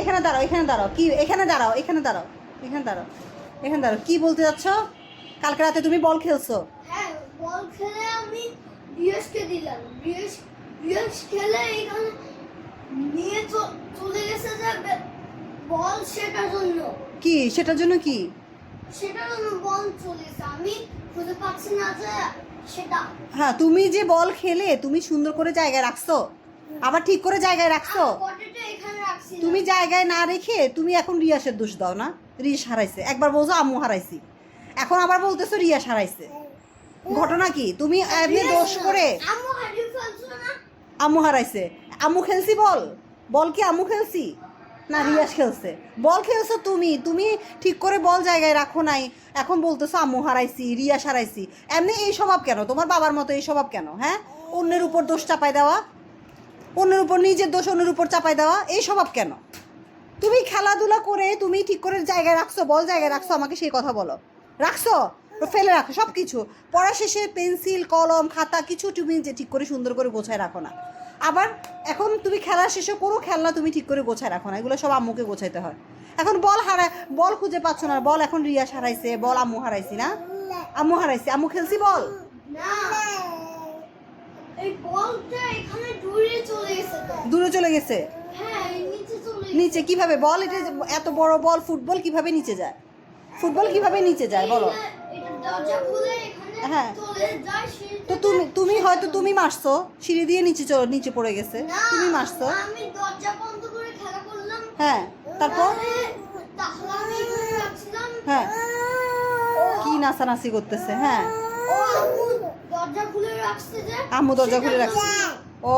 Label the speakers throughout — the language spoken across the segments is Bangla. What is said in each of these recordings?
Speaker 1: এখানে দাঁড়াও, এখানে দাঁড়াও, কি এখানে দাঁড়াও, এখানে দাঁড়াও, এখানে দাঁড়াও, এখানে দাঁড়াও, কি বলতে যাচ্ছ? কালকে রাতে তুমি বল খেলছো?
Speaker 2: হ্যাঁ, বল খেলে আমি বিএসকে দিলাম। বিএস খেলে এখানে নিয়ে চলে গেছে যে বল সেটার জন্য।
Speaker 1: কি সেটার জন্য? কি
Speaker 2: সেটার জন্য বল চলে গেছে, আমি খুঁজে পাচ্ছি না যে সেটা।
Speaker 1: হ্যাঁ, তুমি যে বল খেলে তুমি সুন্দর করে জায়গায় রাখছো, আবার ঠিক করে জায়গায় রাখছো।
Speaker 2: পটেটো এখানে রাখছি।
Speaker 1: তুমি জায়গায় না রেখে তুমি এখন রিয়াসের দোষ দাও না? রিয়াস হারাইছে, একবার বলছো আম্মু হারাইছি, এখন আবার বলতেছো রিয়াস হারাইছে। ঘটনা কি? তুমি এমনি দোষ করে
Speaker 2: আম্মু হারিয়ে ফেলছো না?
Speaker 1: আম্মু হারাইছে। আম্মু খেলছি বল? বল কি আম্মু খেলছি না রিয়াস খেলছে? বল খেলছো তুমি, তুমি ঠিক করে বল জায়গায় রাখো নাই, এখন বলতেছো আম্মু হারাইছি, রিয়াস হারাইছি। এমনি এই স্বভাব কেন তোমার বাবার মতো? এই স্বভাব কেন? হ্যাঁ, অন্যের উপর দোষ চাপাই দেওয়া, অন্যের উপর নিজের দোষ অন্যের উপর চাপাই দেওয়া, এই স্বভাব কেন? তুমি খেলাধুলা করে তুমি ঠিক করে জায়গায় রাখছো, বল জায়গায় রাখছো, আমাকে সেই কথা বলো। রাখছো? ফেলে রাখো সব কিছু। পড়া শেষে পেন্সিল কলম খাতা কিছু তুমি যে ঠিক করে সুন্দর করে গোছায় রাখো না। আবার এখন তুমি খেলা শেষে কোনো খেলনা তুমি ঠিক করে গোছায় রাখো না, এগুলো সব আম্মুকে গোছাইতে হয়। এখন বল খুঁজে পাচ্ছ না, বল এখন রিয়াস হারাইছে, বল আম্মু হারাইছি না? আম্মু হারাইছি, আম্মু খেলছি বল?
Speaker 2: না, এই বলটা এখানে দূরে চলে গেছে তো।
Speaker 1: দূরে চলে গেছে?
Speaker 2: হ্যাঁ, এই নিচে চলে
Speaker 1: নিচে কিভাবে? বল এটা এত বড় বল, ফুটবল কিভাবে নিচে যায়? ফুটবল কিভাবে নিচে যায় বলো?
Speaker 2: এটা দরজা খুলে এখানে
Speaker 1: হ্যাঁ।
Speaker 2: চলে যায়।
Speaker 1: তো তুমি হয়তো তুমি মারছো, সিঁড়ি দিয়ে নিচে পড়ে গেছে, তুমি মারছো।
Speaker 2: আমি দরজা বন্ধ করে খেলা করলাম।
Speaker 1: হ্যাঁ, তারপর?
Speaker 2: তাহলে আমি এখানে রাখছিলাম।
Speaker 1: হ্যাঁ, কি নাচানাচি করতেছে? হ্যাঁ,
Speaker 2: ও আম্মু দরজা খুলে রাখছে যে।
Speaker 1: আম্মু দরজা খুলে রাখছে। ও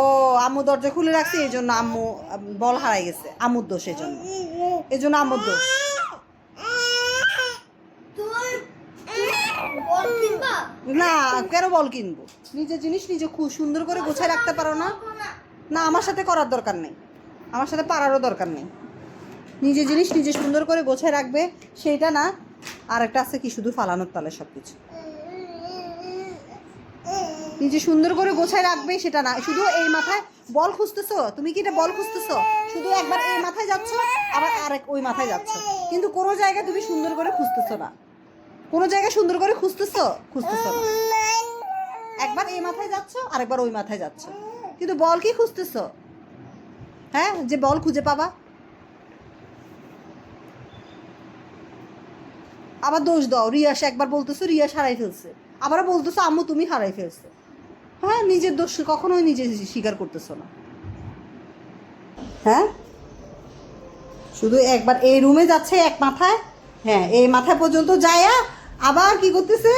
Speaker 1: আম্মু দরজা খুলে রাখছে, এই জন্য আম্মু বল হারাই গেছে, আম্মুর দোষ, এই জন্য আম্মুর দোষ।
Speaker 2: বল কিনবা?
Speaker 1: না, কেন বল কিনবো? নিজের জিনিস নিজে খুব সুন্দর করে গোছায় রাখতে পারো না? না, আমার সাথে করার দরকার নেই, আমার সাথে পারারও দরকার নেই। নিজের জিনিস নিজে সুন্দর করে গোছায় রাখবে, সেইটা না। আর একটা আছে কি, শুধু ফালানোর তালে সব কিছু। নিজে সুন্দর করে গোছায় রাখবে সেটা না, শুধু এই মাথায় বল খুঁজতেছো। তুমি কি এটা বল খুঁজতেছো? শুধু একবার এই মাথায় যাচ্ছ, আবার আরেক ওই মাথায় যাচ্ছ, কিন্তু কোনো জায়গায় তুমি সুন্দর করে খুঁজতেছো না। কোনো জায়গায় সুন্দর করে খুঁজতেছো না। একবার এই মাথায় যাচ্ছ, আরেকবার ওই মাথায় যাচ্ছ, কিন্তু বল কি খুঁজতেছো? হ্যাঁ, যে বল খুঁজে পাবা। আবার দোষ দাও, রিয়াস একবার বলতেছো রিয়াস হারাই ফেলছে, আবার বলতেছো আম্মু তুমি হারাই ফেলছো। হ্যাঁ, নিজের দোষ কখনোই নিজে স্বীকার করতেছো না। হ্যাঁ, শুধু একবার এই রুমে যাচ্ছে এক মাথায়, হ্যাঁ এই মাথায় পর্যন্ত যায়, আবার কি করতেছে,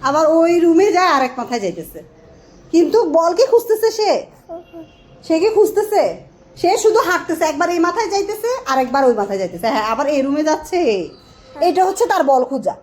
Speaker 1: আবার ওই রুমে যায় আরেক মাথায় যাইতেছে, কিন্তু বল কি খুঁজতেছে? সে কি খুঁজতেছে? সে শুধু হাঁটতেছে, একবার এই মাথায় যাইতেছে আরেকবার ওই মাথায় যাইতেছে, হ্যাঁ আবার এই রুমে যাচ্ছে। এটা হচ্ছে তার বল খোঁজা।